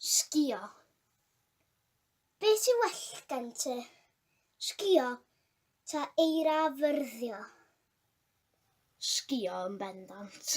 Sgïo. Beth sy'n well gen ti? Sgïo ta eira fyrddio? Sgïo yn bendant.